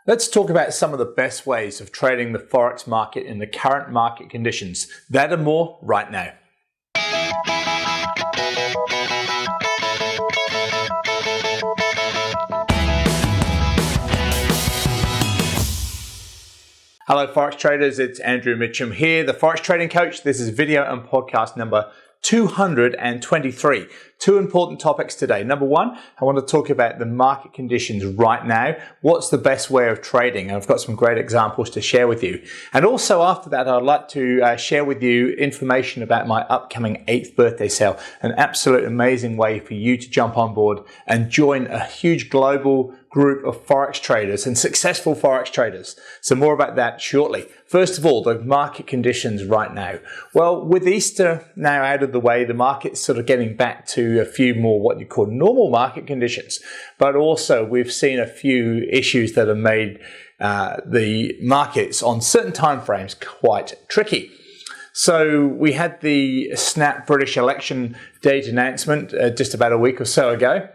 Let's talk about some of the best ways of trading the Forex market in the current market conditions. That and more right now. Hello Forex traders, it's Andrew Mitchem here, the Forex Trading Coach. This is video and podcast number 223. Two important topics today. Number one, I want to talk about the market conditions right now. What's the best way of trading? And I've got some great examples to share with you. And also after that, I'd like to share with you information about my upcoming 8th birthday sale. An absolute amazing way for you to jump on board and join a huge global group of Forex traders and successful Forex traders. So more about that shortly. First of all, the market conditions right now. Well, with Easter now out of the way, the market's sort of getting back to a few more what you call normal market conditions. But also we've seen a few issues that have made the markets on certain timeframes quite tricky. So we had the snap British election date announcement just about a week or so ago.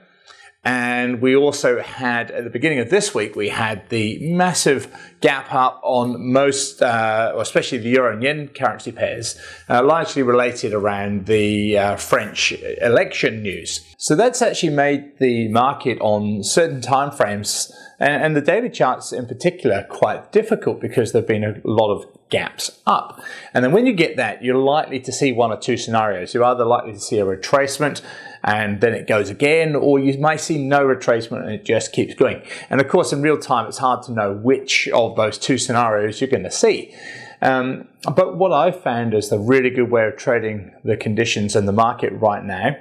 And we also had, at the beginning of this week, we had the massive gap up on most, especially the euro and yen currency pairs, largely related around the French election news. So that's actually made the market on certain timeframes and the daily charts in particular quite difficult because there have been a lot of gaps up. And then when you get that, you're likely to see one or two scenarios. You're either likely to see a retracement and then it goes again, or you may see no retracement and it just keeps going. And of course, in real time, it's hard to know which of those two scenarios you're going to see. But what I've found is the really good way of trading the conditions in the market right now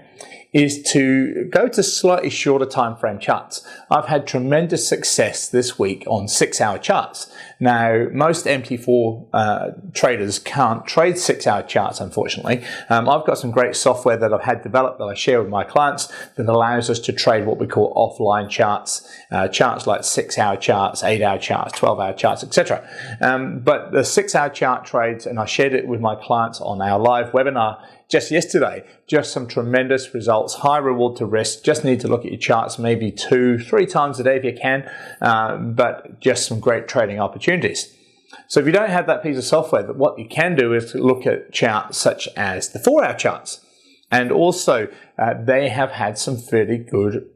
is to go to slightly shorter time frame charts. I've had tremendous success this week on 6-hour charts. Now, most MT4 traders can't trade 6-hour charts, unfortunately. I've got some great software that I've had developed that I share with my clients that allows us to trade what we call offline charts, charts like 6-hour charts, 8-hour charts, 12-hour charts, etc. But the 6-hour chart trades, and I shared it with my clients on our live webinar just yesterday, just some tremendous results, high reward to risk. Just need to look at your charts maybe 2-3 times a day if you can, but just some great trading opportunities. So if you don't have that piece of software, what you can do is look at charts such as the 4-hour charts. And also, they have had some fairly good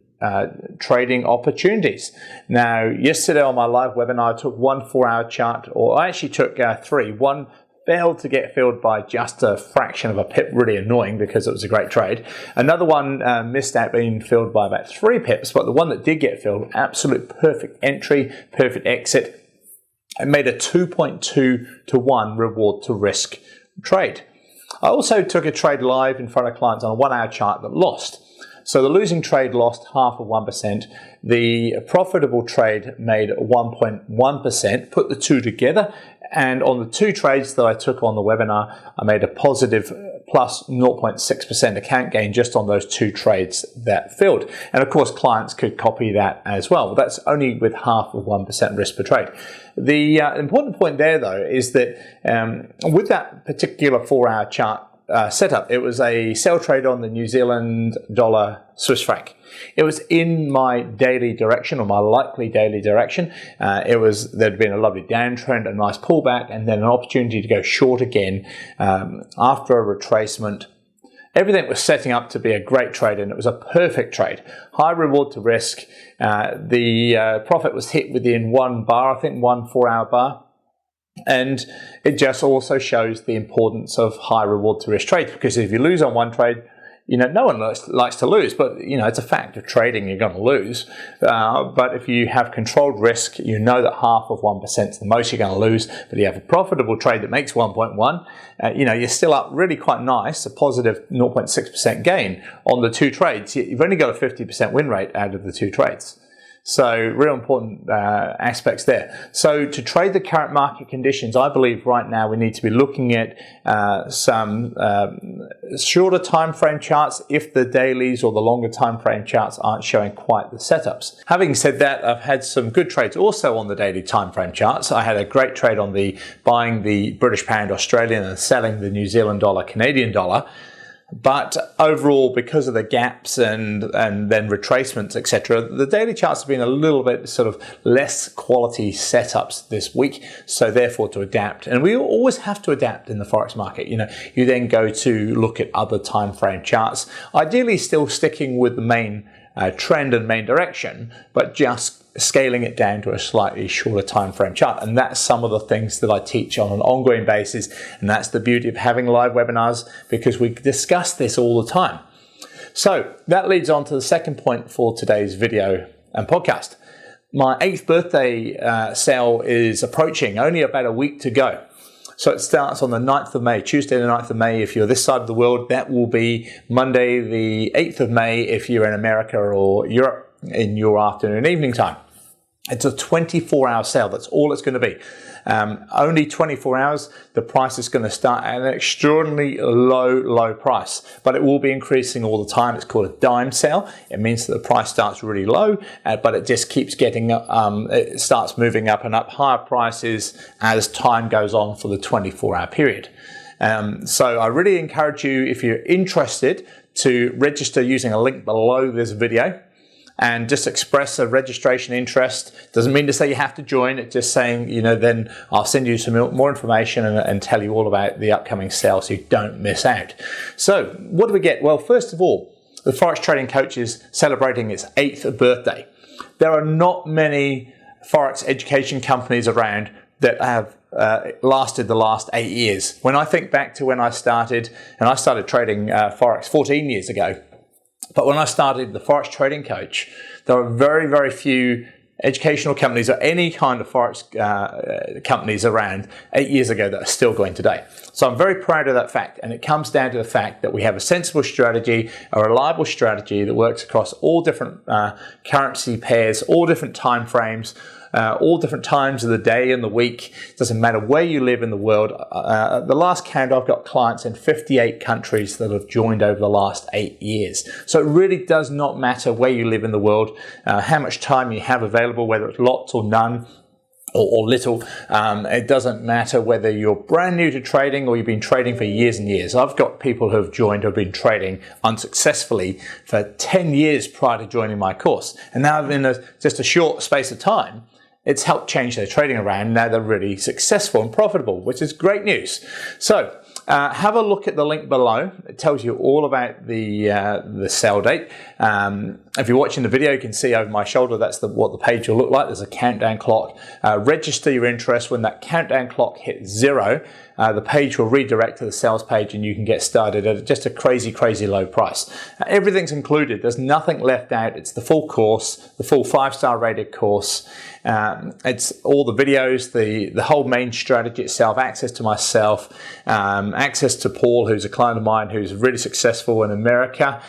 trading opportunities. Now, yesterday on my live webinar, I took one 4-hour chart, or I actually took 3. One failed to get filled by just a fraction of a pip, really annoying because it was a great trade. Another one missed out being filled by about 3 pips, but the one that did get filled, absolute perfect entry, perfect exit, and made a 2.2 to 1 reward to risk trade. I also took a trade live in front of clients on a 1-hour chart that lost. So the losing trade lost 0.5%. The profitable trade made 1.1%. Put the two together, and on the 2 trades that I took on the webinar, I made a positive plus 0.6% account gain just on those 2 trades that filled. And of course, clients could copy that as well. That's only with 0.5% risk per trade. The important point there, though, is that with that particular 4-hour chart setup, it was a sell trade on the New Zealand dollar Swiss franc. It was in my daily direction, or my likely daily direction. There'd been a lovely downtrend, a nice pullback, and then an opportunity to go short again after a retracement. Everything was setting up to be a great trade, and it was a perfect trade. High reward to risk. The profit was hit within 1 bar, I think 1 4-hour bar. And it just also shows the importance of high reward to risk trades, because if you lose on one trade, no one likes to lose, but it's a fact of trading, you're going to lose. But if you have controlled risk, that 0.5% is the most you're going to lose. But you have a profitable trade that makes 1.1, you're still up really quite nice, a positive 0.6% gain on the 2 trades. You've only got a 50% win rate out of the 2 trades. So real important aspects there. So to trade the current market conditions, I believe right now we need to be looking at some shorter time frame charts if the dailies or the longer time frame charts aren't showing quite the setups. Having said that, I've had some good trades also on the daily time frame charts. I had a great trade on the buying the British pound Australian and selling the New Zealand dollar Canadian dollar. But overall, because of the gaps and then retracements, etc., the daily charts have been a little bit sort of less quality setups this week. So therefore, to adapt, and we always have to adapt in the forex market. You then go to look at other time frame charts, ideally still sticking with the main trend and main direction, but just scaling it down to a slightly shorter time frame chart. And that's some of the things that I teach on an ongoing basis, and that's the beauty of having live webinars, because we discuss this all the time. So that leads on to the second point for today's video and podcast. My 8th birthday sale is approaching, only about a week to go. So it starts on the 9th of May, Tuesday the 9th of May if you're this side of the world. That will be Monday the 8th of May if you're in America or Europe in your afternoon, evening time. It's a 24-hour sale. That's all it's going to be. Only 24 hours. The price is going to start at an extraordinarily low price, but it will be increasing all the time. It's called a dime sale. It means that the price starts really low, but it just keeps getting it starts moving up and up, higher prices as time goes on for the 24-hour period. So I really encourage you, if you're interested, to register using a link below this video. And just express a registration interest. Doesn't mean to say you have to join. It's just saying, then I'll send you some more information and tell you all about the upcoming sale so you don't miss out. So what do we get? Well, first of all, the Forex Trading Coach is celebrating its 8th birthday. There are not many Forex education companies around that have lasted the last 8 years. When I think back to when I started, and I started trading Forex 14 years ago, but when I started the Forex Trading Coach, there were very, very few educational companies or any kind of Forex companies around 8 years ago that are still going today. So I'm very proud of that fact. And it comes down to the fact that we have a sensible strategy, a reliable strategy that works across all different currency pairs, all different time frames, all different times of the day and the week. It doesn't matter where you live in the world. At the last count, I've got clients in 58 countries that have joined over the last 8 years. So it really does not matter where you live in the world, how much time you have available, whether it's lots or none, or little. It doesn't matter whether you're brand new to trading or you've been trading for years and years. I've got people who have joined who have been trading unsuccessfully for 10 years prior to joining my course. And now in just a short space of time, it's helped change their trading around. Now they're really successful and profitable, which is great news. So have a look at the link below. It tells you all about the sale date. If you're watching the video, you can see over my shoulder, that's what the page will look like. There's a countdown clock. Register your interest. When that countdown clock hits 0, the page will redirect to the sales page and you can get started at just a crazy, crazy low price. Everything's included. There's nothing left out. It's the full course, the full 5-star rated course. It's all the videos, the whole main strategy itself, access to myself, access to Paul, who's a client of mine who's really successful in America,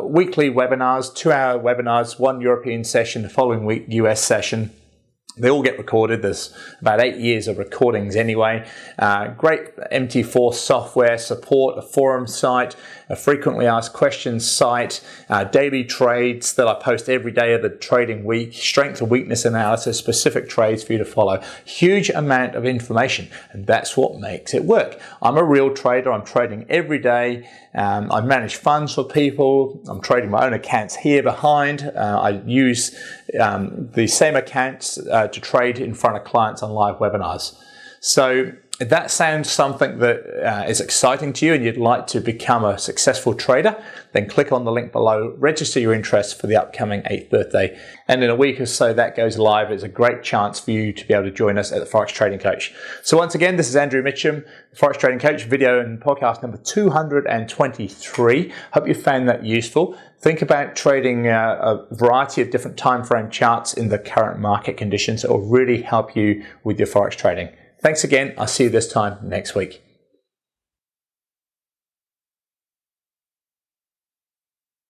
weekly webinars, 2-hour webinars, 1 European session, the following week US session. They all get recorded. There's about 8 years of recordings anyway. Great MT4 software support, a forum site, a frequently asked questions site, daily trades that I post every day of the trading week, strength and weakness analysis, specific trades for you to follow. Huge amount of information, and that's what makes it work. I'm a real trader. I'm trading every day. I manage funds for people. I'm trading my own accounts here behind. I use the same accounts to trade in front of clients on live webinars. So if that sounds something that is exciting to you and you'd like to become a successful trader, then click on the link below, register your interest for the upcoming 8th birthday. And in a week or so that goes live. It's a great chance for you to be able to join us at the Forex Trading Coach. So once again, this is Andrew Mitchem, Forex Trading Coach, video and podcast number 223. Hope you found that useful. Think about trading a variety of different time frame charts in the current market conditions. It will really help you with your Forex trading. Thanks again. I'll see you this time next week.